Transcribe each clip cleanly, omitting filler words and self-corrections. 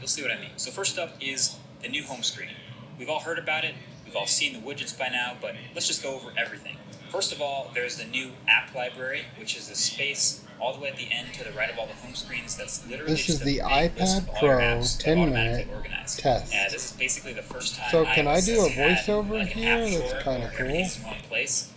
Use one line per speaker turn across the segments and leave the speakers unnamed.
Let's see what I mean. So first up is the new home screen. We've all heard about it, we've all seen the widgets by now, but let's just go over everything. First of all, there's the new app library, which is a space all the way at the end to the right of all the home screens. That's literally
This
just
is the iPad Pro 10-minute test.
This is basically the first time.
So can I do a voiceover
like
here? That's kind of cool.
In one place.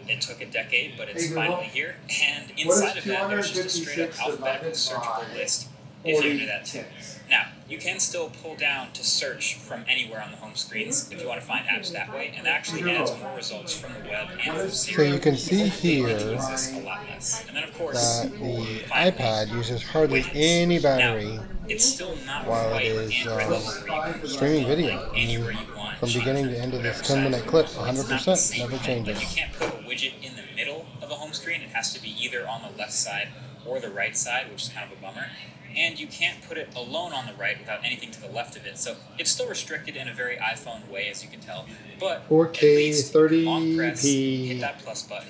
It took a decade, but it's finally here. And inside of that, there's just a straight up alphabetical searchable list if you're into that too. Now, you can still pull down to search from anywhere on the home screens if you want to find apps that way, and that actually adds more results from the web and from Siri.
So you can see here
and then, of course,
that the iPad uses hardly any battery
now, it's still not
while it is streaming video. From beginning to end of this 10-minute clip, 100%, never changes.
But you can't put a widget in the middle of a home screen. It has to be either on the left side or the right side, which is kind of a bummer. And you can't put it alone on the right without anything to the left of it. So it's still restricted in a very iPhone way, as you can tell. But
4K, 30p.
Long press, hit that plus button,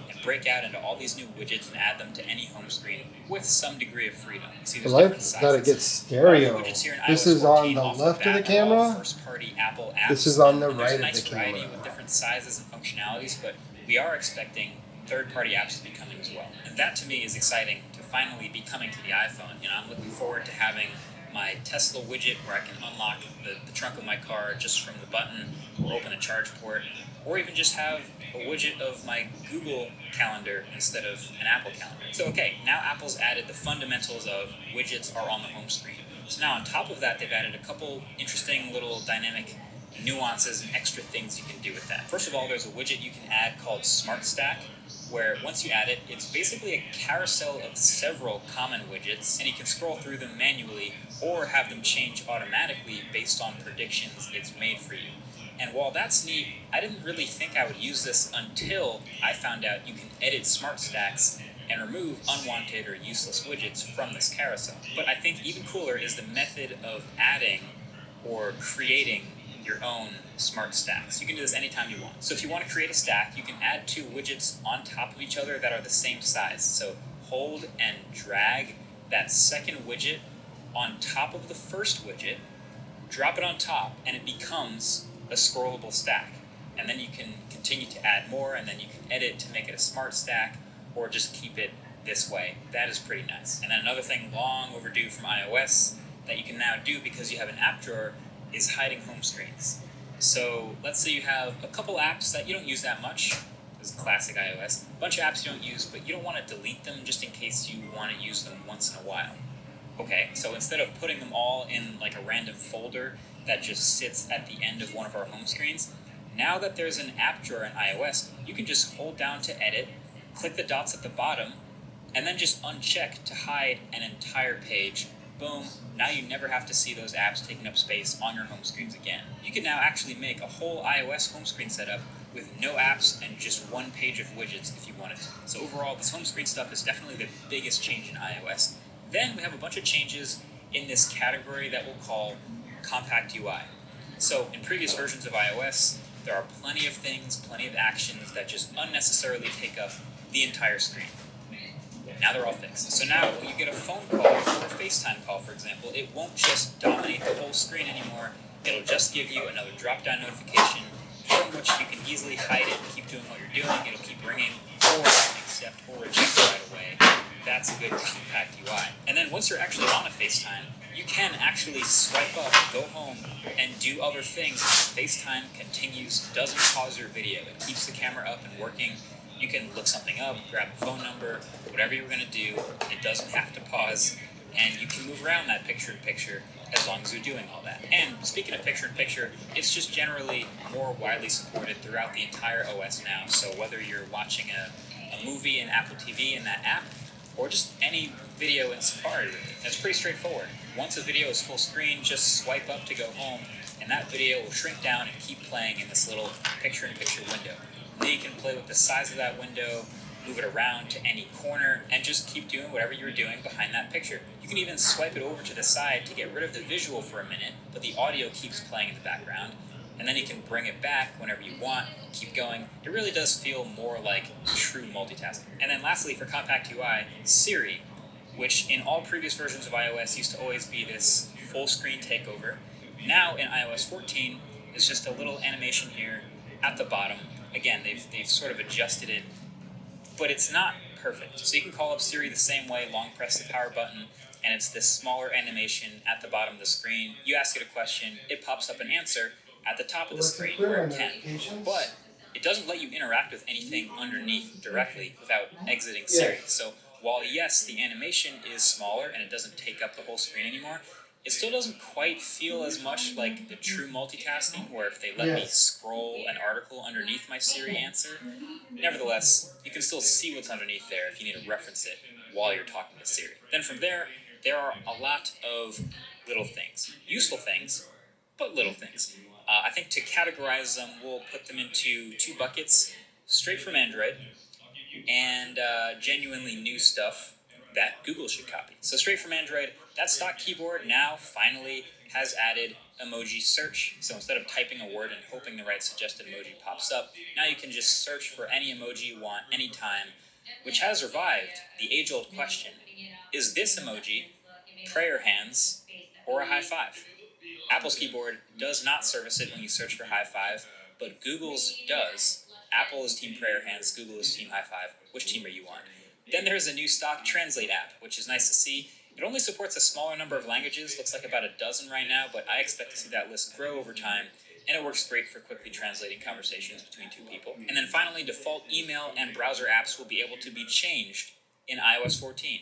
and break out into all these new widgets and add them to any home screen with some degree of freedom. See,
I like that it gets stereo. This is on the left of the camera.
First-party Apple apps.
This is on the right of
nice
the camera.
variety with different sizes and functionalities, but we are expecting third-party apps to be coming as well. And that, to me, is exciting to finally be coming to the iPhone. You know, I'm looking forward to having my Tesla widget where I can unlock the trunk of my car just from the button, or open a charge port, or even just have a widget of my Google Calendar instead of an Apple Calendar. So, okay, now Apple's added the fundamentals of widgets are on the home screen. So now on top of that, they've added a couple interesting little dynamic nuances and extra things you can do with that. First of all, there's a widget you can add called Smart Stack, where once you add it, it's basically a carousel of several common widgets, and you can scroll through them manually or have them change automatically based on predictions it's made for you. And while that's neat, I didn't really think I would use this until I found out you can edit Smart Stacks and remove unwanted or useless widgets from this carousel. But I think even cooler is the method of adding or creating your own smart stacks. You can do this anytime you want. So if you want to create a stack, you can add two widgets on top of each other that are the same size. So hold and drag that second widget on top of the first widget, drop it on top, and it becomes a scrollable stack. And then you can continue to add more, and then you can edit to make it a smart stack, or just keep it this way. That is pretty nice. And then another thing long overdue from iOS that you can now do because you have an app drawer is hiding home screens. So let's say you have a couple apps that you don't use that much. This is classic iOS. A bunch of apps you don't use, but you don't want to delete them just in case you want to use them once in a while. Okay, so instead of putting them all in like a random folder that just sits at the end of one of our home screens, now that there's an app drawer in iOS, you can just hold down to edit, click the dots at the bottom, and then just uncheck to hide an entire page. Boom, now you never have to see those apps taking up space on your home screens again. You can now actually make a whole iOS home screen setup with no apps and just one page of widgets if you wanted to. So overall, this home screen stuff is definitely the biggest change in iOS. Then we have a bunch of changes in this category that we'll call Compact UI. So in previous versions of iOS, there are plenty of things, plenty of actions that just unnecessarily take up the entire screen. Now they're all fixed. So now when you get a phone call or a FaceTime call, for example, it won't just dominate the whole screen anymore. It'll just give you another drop-down notification from which you can easily hide it and keep doing what you're doing. It'll keep ringing, or accept or reject right away. That's a good compact UI. And then once you're actually on a FaceTime, you can actually swipe up, go home, and do other things. FaceTime continues, doesn't pause your video. It keeps the camera up and working. You can look something up, grab a phone number, whatever you're going to do. It doesn't have to pause, and you can move around that picture-in-picture as long as you're doing all that. And speaking of picture-in-picture, it's just generally more widely supported throughout the entire OS now. So whether you're watching a movie in Apple TV in that app, or just any video in Safari, it's pretty straightforward. Once a video is full screen, just swipe up to go home, and that video will shrink down and keep playing in this little picture-in-picture window. Then you can play with the size of that window, move it around to any corner, and just keep doing whatever you were doing behind that picture. You can even swipe it over to the side to get rid of the visual for a minute, but the audio keeps playing in the background, and then you can bring it back whenever you want, keep going. It really does feel more like true multitasking. And then lastly, for Compact UI, Siri, which in all previous versions of iOS used to always be this full screen takeover. Now in iOS 14, it's just a little animation here at the bottom. Again, they've sort of adjusted it, but it's not perfect. So you can call up Siri the same way, long press the power button, and it's this smaller animation at the bottom of the screen. You ask it a question, it pops up an answer at the top of the screen where it can. But it doesn't let you interact with anything underneath directly without exiting Siri. So while yes, the animation is smaller and it doesn't take up the whole screen anymore, it still doesn't quite feel as much like the true multitasking, where if they let me scroll an article underneath my Siri answer, nevertheless, you can still see what's underneath there if you need to reference it while you're talking to Siri. Then from there are a lot of little things. Useful things, but little things. I think to categorize them, we'll put them into two buckets: straight from Android and genuinely new stuff that Google should copy. So straight from Android, that stock keyboard now finally has added emoji search. So instead of typing a word and hoping the right suggested emoji pops up, now you can just search for any emoji you want anytime, which has revived the age-old question: is this emoji prayer hands or a high five? Apple's keyboard does not service it when you search for high five, but Google's does. Apple is Team Prayer Hands, Google is Team High Five. Which team are you on? Then there's a new stock Translate app, which is nice to see. It only supports a smaller number of languages, looks like about a dozen right now, but I expect to see that list grow over time, and it works great for quickly translating conversations between two people. And then finally, default email and browser apps will be able to be changed in iOS 14.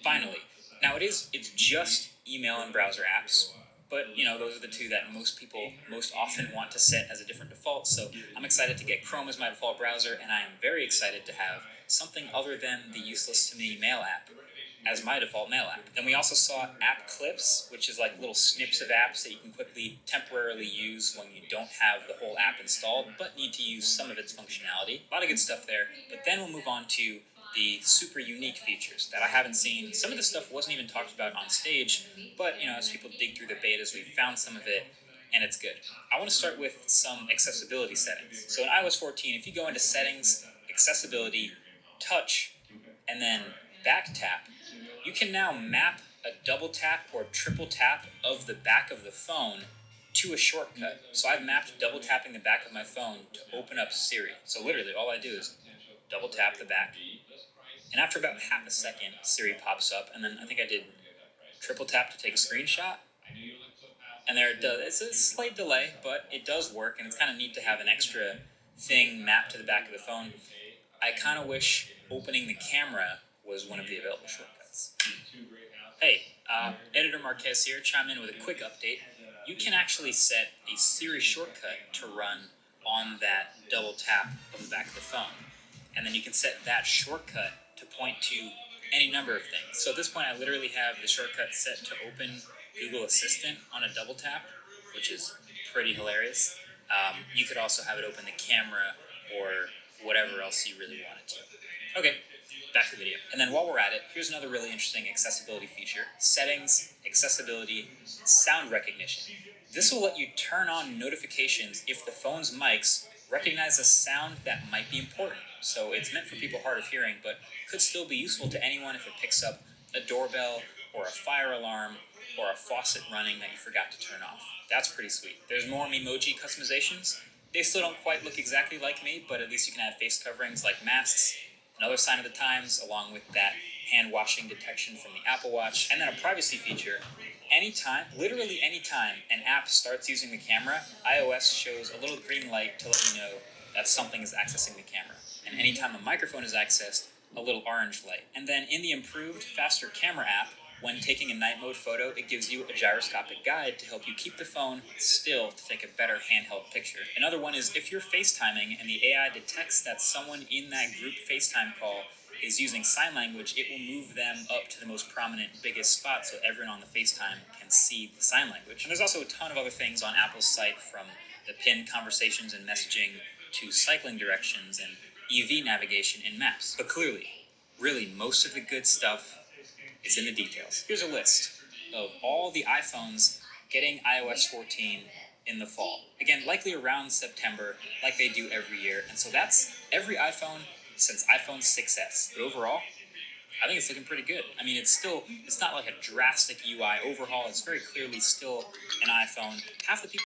Finally. Now it's just email and browser apps, but those are the two that most people most often want to set as a different default, so I'm excited to get Chrome as my default browser, and I am very excited to have something other than the useless to me mail app as my default mail app. Then we also saw app clips, which is like little snips of apps that you can quickly temporarily use when you don't have the whole app installed, but need to use some of its functionality. A lot of good stuff there, but then we'll move on to the super unique features that I haven't seen. Some of this stuff wasn't even talked about on stage, but as people dig through the betas, we've found some of it, and it's good. I want to start with some accessibility settings. So in iOS 14, if you go into settings, accessibility, touch, and then back tap, you can now map a double tap or triple tap of the back of the phone to a shortcut. So I've mapped double tapping the back of my phone to open up Siri. So literally all I do is double tap the back, and after about half a second, Siri pops up, and then I think I did triple tap to take a screenshot, and there it does. It's a slight delay, but it does work, and it's kind of neat to have an extra thing mapped to the back of the phone. I kind of wish opening the camera was one of the available shortcuts. Hey, Editor Marquez here, chime in with a quick update. You can actually set a Siri shortcut to run on that double tap of the back of the phone, and then you can set that shortcut to point to any number of things. So at this point, I literally have the shortcut set to open Google Assistant on a double tap, which is pretty hilarious. You could also have it open the camera or whatever else you really wanted to. Okay, back to the video. And then while we're at it, here's another really interesting accessibility feature: settings, accessibility, sound recognition. This will let you turn on notifications if the phone's mics recognize a sound that might be important. So it's meant for people hard of hearing, but could still be useful to anyone if it picks up a doorbell or a fire alarm or a faucet running that you forgot to turn off. That's pretty sweet. There's more emoji customizations. They still don't quite look exactly like me, but at least you can add face coverings like masks, another sign of the times, along with that hand washing detection from the Apple Watch, and then a privacy feature. Anytime, literally anytime, an app starts using the camera, iOS shows a little green light to let you know that something is accessing the camera. And anytime a microphone is accessed, a little orange light. And then in the improved, faster camera app, when taking a night mode photo, it gives you a gyroscopic guide to help you keep the phone still to take a better handheld picture. Another one is if you're FaceTiming and the AI detects that someone in that group FaceTime call is using sign language, it will move them up to the most prominent, biggest spot so everyone on the FaceTime can see the sign language. And there's also a ton of other things on Apple's site, from the pinned conversations and messaging to cycling directions and EV navigation in maps. But clearly, really, most of the good stuff is in the details. Here's a list of all the iPhones getting iOS 14 in the fall. Again, likely around September, like they do every year. And so that's every iPhone since iPhone 6S. But overall, I think it's looking pretty good. I mean, it's not like a drastic UI overhaul. It's very clearly still an iPhone. Half the people